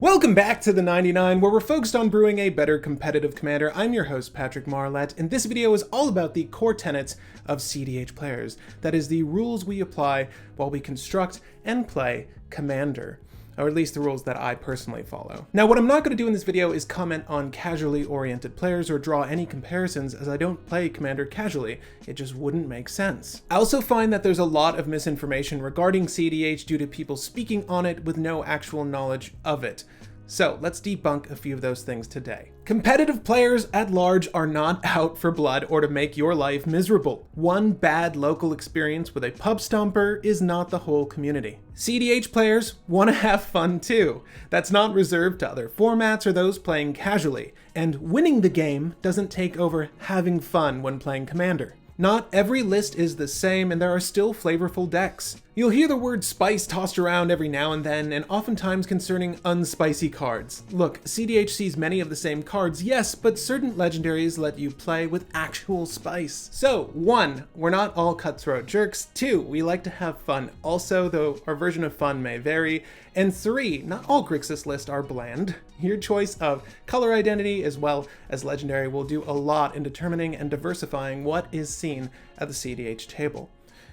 Welcome back to the 99, where we're focused on brewing a better competitive commander. I'm your host, Patrick Marlett, and this video is all about the core tenets of cEDH players. That is, the rules we apply while we construct and play commander. Or at least the rules that I personally follow. Now, what I'm not going to do in this video is comment on casually oriented players or draw any comparisons, as I don't play Commander casually. It just wouldn't make sense. I also find that there's a lot of misinformation regarding cEDH due to people speaking on it with no actual knowledge of it. So let's debunk a few of those things today. Competitive players at large are not out for blood or to make your life miserable. One bad local experience with a pub stomper is not the whole community. cEDH players want to have fun too. That's not reserved to other formats or those playing casually. And winning the game doesn't take over having fun when playing Commander. Not every list is the same, and there are still flavorful decks. You'll hear the word spice tossed around every now and then, and oftentimes concerning unspicy cards. Look, cEDH sees many of the same cards, yes, but certain legendaries let you play with actual spice. So, 1, we're not all cutthroat jerks. 2, we like to have fun also, though our version of fun may vary. And 3, not all Grixis lists are bland. Your choice of color identity as well as legendary will do a lot in determining and diversifying what is seen at the cEDH table.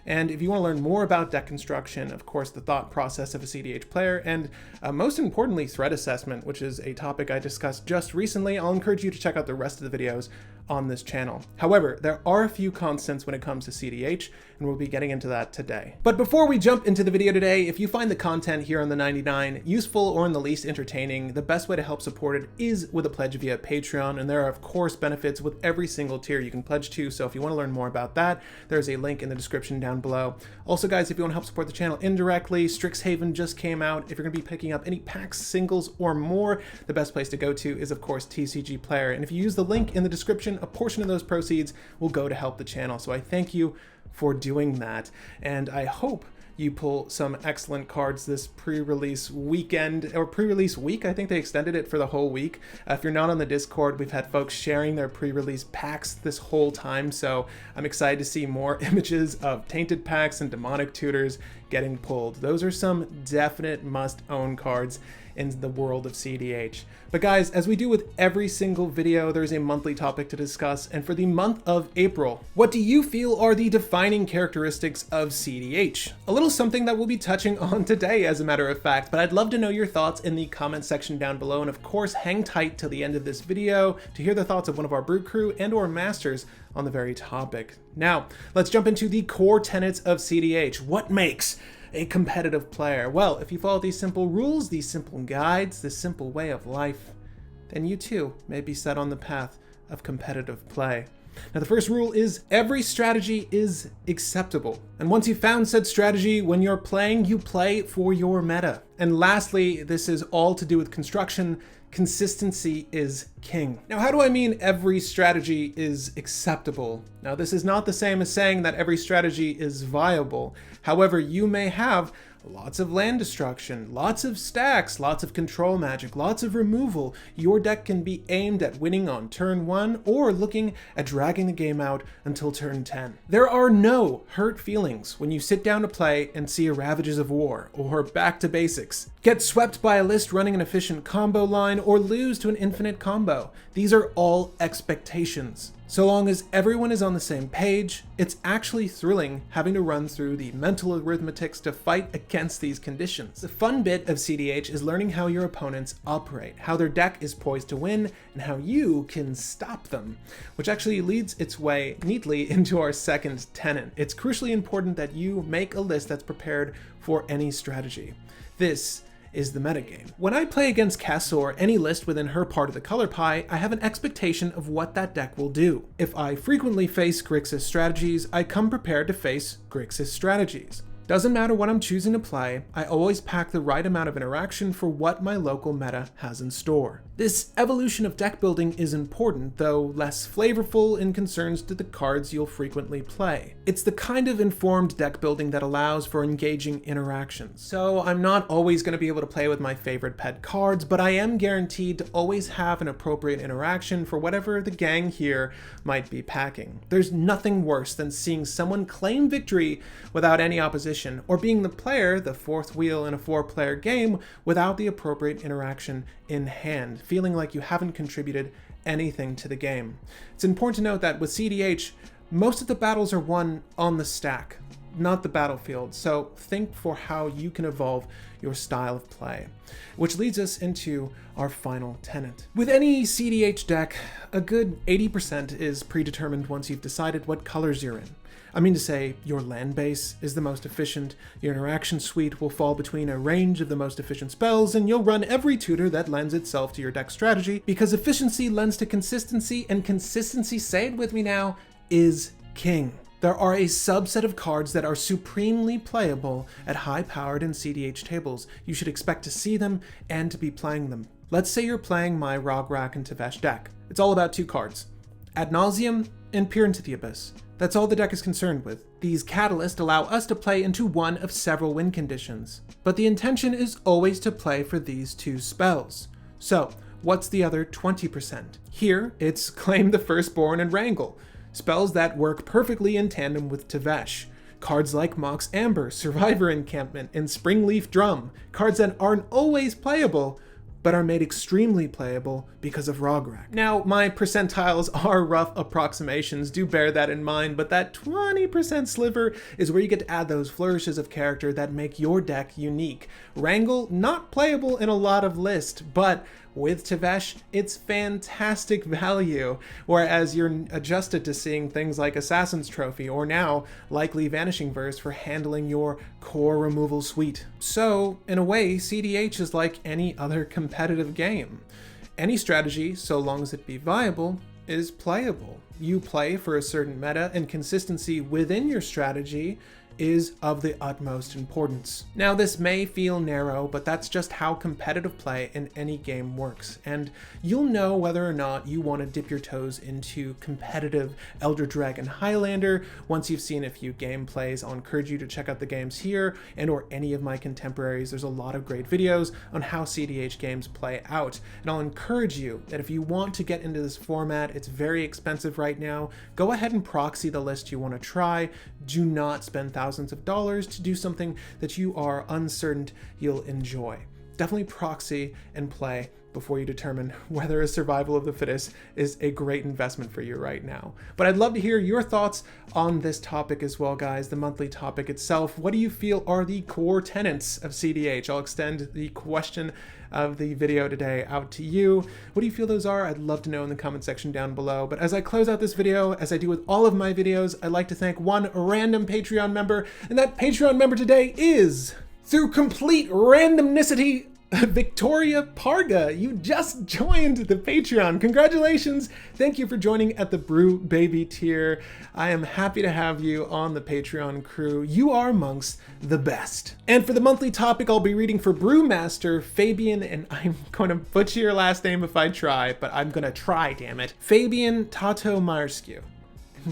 And if you want to learn more about deck construction, of course, the thought process of a cEDH player, and most importantly, threat assessment, which is a topic I discussed just recently, I'll encourage you to check out the rest of the videos on this channel. However, there are a few constants when it comes to cEDH, and we'll be getting into that today. But before we jump into the video today, if you find the content here on the 99 useful or in the least entertaining, the best way to help support it is with a pledge via Patreon, and there are of course benefits with every single tier you can pledge to, so if you want to learn more about that, there's a link in the description down below. Also guys, if you want to help support the channel indirectly, Strixhaven just came out. If you're going to be picking up any packs, singles, or more, the best place to go to is of course TCG Player, and if you use the link in the description, a portion of those proceeds will go to help the channel. So I thank you for doing that, and I hope you pull some excellent cards this pre-release weekend, or pre-release week. I think they extended it for the whole week. If you're not on the Discord, we've had folks sharing their pre-release packs this whole time, so I'm excited to see more images of tainted packs and demonic tutors getting pulled. Those are some definite must-own cards in the world of cEDH. But guys, as we do with every single video, there's a monthly topic to discuss, and for the month of April, what do you feel are the defining characteristics of cEDH? A little something that we'll be touching on today, as a matter of fact, but I'd love to know your thoughts in the comment section down below, and of course, hang tight till the end of this video to hear the thoughts of one of our brew crew and or masters on the very topic. Now, let's jump into the core tenets of cEDH. What makes a competitive player? Well, if you follow these simple rules, these simple guides, this simple way of life, then you too may be set on the path of competitive play. Now, the first rule is every strategy is acceptable. And once you've found said strategy, when you're playing, you play for your meta. And lastly, this is all to do with construction. Consistency is king. Now, how do I mean every strategy is acceptable? Now, this is not the same as saying that every strategy is viable. However, you may have lots of land destruction, lots of stacks, lots of control magic, lots of removal. Your deck can be aimed at winning on turn 1 or looking at dragging the game out until turn 10. There are no hurt feelings when you sit down to play and see a Ravages of War or Back to Basics, get swept by a list running an efficient combo line, or lose to an infinite combo. These are all expectations. So long as everyone is on the same page, it's actually thrilling having to run through the mental arithmetics to fight against these conditions. The fun bit of cEDH is learning how your opponents operate, how their deck is poised to win, and how you can stop them, which actually leads its way neatly into our second tenet. It's crucially important that you make a list that's prepared for any strategy. This is the metagame. When I play against Cass or any list within her part of the color pie, I have an expectation of what that deck will do. If I frequently face Grixis strategies, I come prepared to face Grixis strategies. Doesn't matter what I'm choosing to play, I always pack the right amount of interaction for what my local meta has in store. This evolution of deck building is important, though less flavorful in concerns to the cards you'll frequently play. It's the kind of informed deck building that allows for engaging interactions. So I'm not always going to be able to play with my favorite pet cards, but I am guaranteed to always have an appropriate interaction for whatever the gang here might be packing. There's nothing worse than seeing someone claim victory without any opposition position, or being the player, the fourth wheel in a 4-player game, without the appropriate interaction in hand, feeling like you haven't contributed anything to the game. It's important to note that with cEDH, most of the battles are won on the stack, not the battlefield, so think for how you can evolve your style of play. Which leads us into our final tenet. With any cEDH deck, a good 80% is predetermined once you've decided what colors you're in. I mean to say, your land base is the most efficient, your interaction suite will fall between a range of the most efficient spells, and you'll run every tutor that lends itself to your deck strategy, because efficiency lends to consistency, and consistency, say it with me now, is king. There are a subset of cards that are supremely playable at high-powered and cEDH tables. You should expect to see them and to be playing them. Let's say you're playing my Rograk and Tevesh deck. It's all about 2 cards, Ad Nauseam and Peer into the Abyss. That's all the deck is concerned with. These catalysts allow us to play into one of several win conditions, but the intention is always to play for these 2 spells. So, what's the other 20%? Here, it's Claim the Firstborn and Wrangle, spells that work perfectly in tandem with Tevesh. Cards like Mox Amber, Survivor Encampment, and Springleaf Drum, cards that aren't always playable, but are made extremely playable because of Rograk. Now, my percentiles are rough approximations, do bear that in mind, but that 20% sliver is where you get to add those flourishes of character that make your deck unique. Wrangle, not playable in a lot of lists, but with Tevesh, it's fantastic value, whereas you're adjusted to seeing things like Assassin's Trophy, or now, likely Vanishing Verse for handling your core removal suite. So, in a way, cEDH is like any other competitive game. Any strategy, so long as it be viable, is playable. You play for a certain meta, and consistency within your strategy is of the utmost importance. Now, this may feel narrow, but that's just how competitive play in any game works, and you'll know whether or not you want to dip your toes into competitive Elder Dragon Highlander once you've seen a few gameplays. I'll encourage you to check out the games here and or any of my contemporaries. There's a lot of great videos on how cEDH games play out, and I'll encourage you that if you want to get into this format, it's very expensive right now, go ahead and proxy the list you want to try. Do not spend thousands of dollars to do something that you are uncertain you'll enjoy. Definitely proxy and play before you determine whether a survival of the fittest is a great investment for you right now. But I'd love to hear your thoughts on this topic as well, guys, the monthly topic itself. What do you feel are the core tenets of cEDH? I'll extend the question of the video today out to you. What do you feel those are? I'd love to know in the comment section down below. But as I close out this video, as I do with all of my videos, I'd like to thank one random Patreon member, and that Patreon member today is, through complete randomnicity, Victoria Parga. You just joined the Patreon. Congratulations. Thank you for joining at the Brew Baby tier. I am happy to have you on the Patreon crew. You are amongst the best. And for the monthly topic, I'll be reading for Brewmaster Fabian, and I'm going to butcher your last name if I try, but I'm going to try, damn it. Fabian Tatomarscu.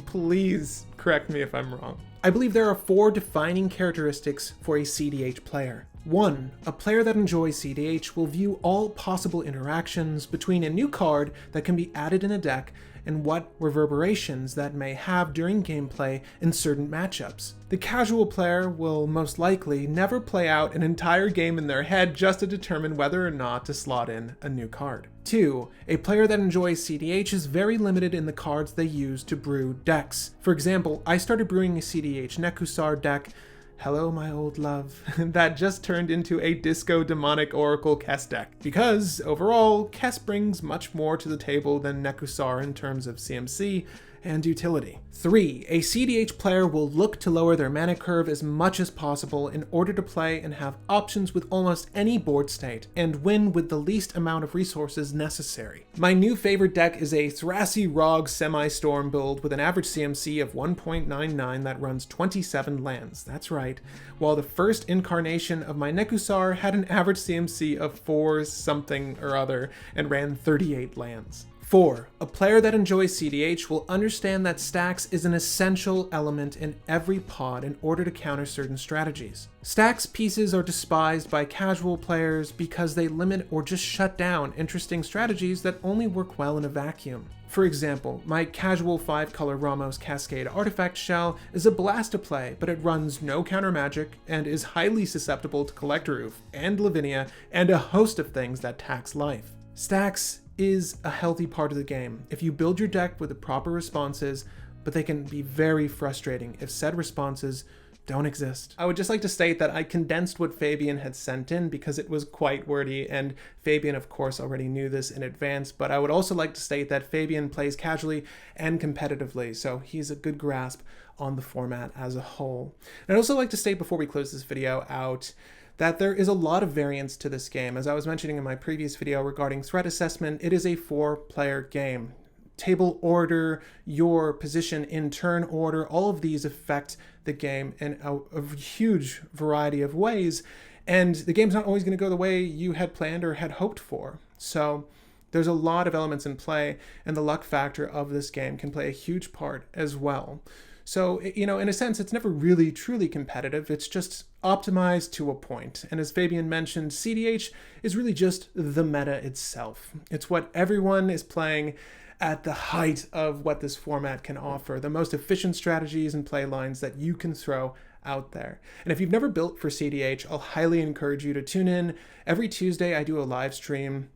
Please correct me if I'm wrong. I believe there are 4 defining characteristics for a cEDH player. 1. A player that enjoys cEDH will view all possible interactions between a new card that can be added in a deck and what reverberations that may have during gameplay in certain matchups. The casual player will most likely never play out an entire game in their head just to determine whether or not to slot in a new card. 2. A player that enjoys cEDH is very limited in the cards they use to brew decks. For example, I started brewing a cEDH Nekusar deck, hello my old love, that just turned into a Disco Demonic Oracle Kess deck, because overall, Kess brings much more to the table than Nekusar in terms of CMC and utility. 3. A cEDH player will look to lower their mana curve as much as possible in order to play and have options with almost any board state, and win with the least amount of resources necessary. My new favorite deck is a Thrassi Rog Semi-Storm build with an average CMC of 1.99 that runs 27 lands. That's right. While the first incarnation of my Nekusar had an average CMC of 4 something or other and ran 38 lands. 4. A player that enjoys cEDH will understand that stacks is an essential element in every pod in order to counter certain strategies. Stacks pieces are despised by casual players because they limit or just shut down interesting strategies that only work well in a vacuum. For example, my casual 5-color Ramos Cascade artifact shell is a blast to play, but it runs no counter magic and is highly susceptible to Collect Roof and Lavinia and a host of things that tax life. Stacks is a healthy part of the game if you build your deck with the proper responses, but they can be very frustrating if said responses don't exist. I would just like to state that I condensed what Fabian had sent in because it was quite wordy, and Fabian of course already knew this in advance, but I would also like to state that Fabian plays casually and competitively, so he's a good grasp on the format as a whole. And I'd also like to state before we close this video out that there is a lot of variance to this game. As I was mentioning in my previous video regarding threat assessment, it is a 4-player game. Table order, your position in turn order, all of these affect the game in a huge variety of ways, and the game's not always going to go the way you had planned or had hoped for. So there's a lot of elements in play, and the luck factor of this game can play a huge part as well. So, in a sense, it's never really truly competitive. It's just optimized to a point. And as Fabian mentioned, cEDH is really just the meta itself. It's what everyone is playing at the height of what this format can offer, the most efficient strategies and play lines that you can throw out there. And if you've never built for cEDH, I'll highly encourage you to tune in. Every Tuesday, I do a live stream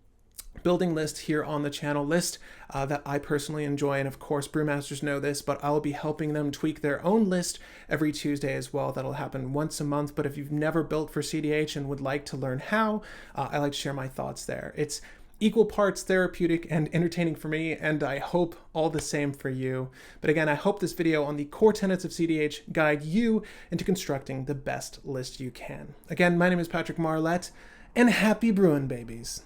building list here on the channel, list that I personally enjoy, and of course brewmasters know this, but I'll be helping them tweak their own list every Tuesday as well. That'll happen once a month, but if you've never built for cEDH and would like to learn how, I like to share my thoughts there. It's equal parts therapeutic and entertaining for me, and I hope all the same for you. But again, I hope this video on the core tenets of cEDH guide you into constructing the best list you can. Again, my name is Patrick Marlett, and happy brewing, babies.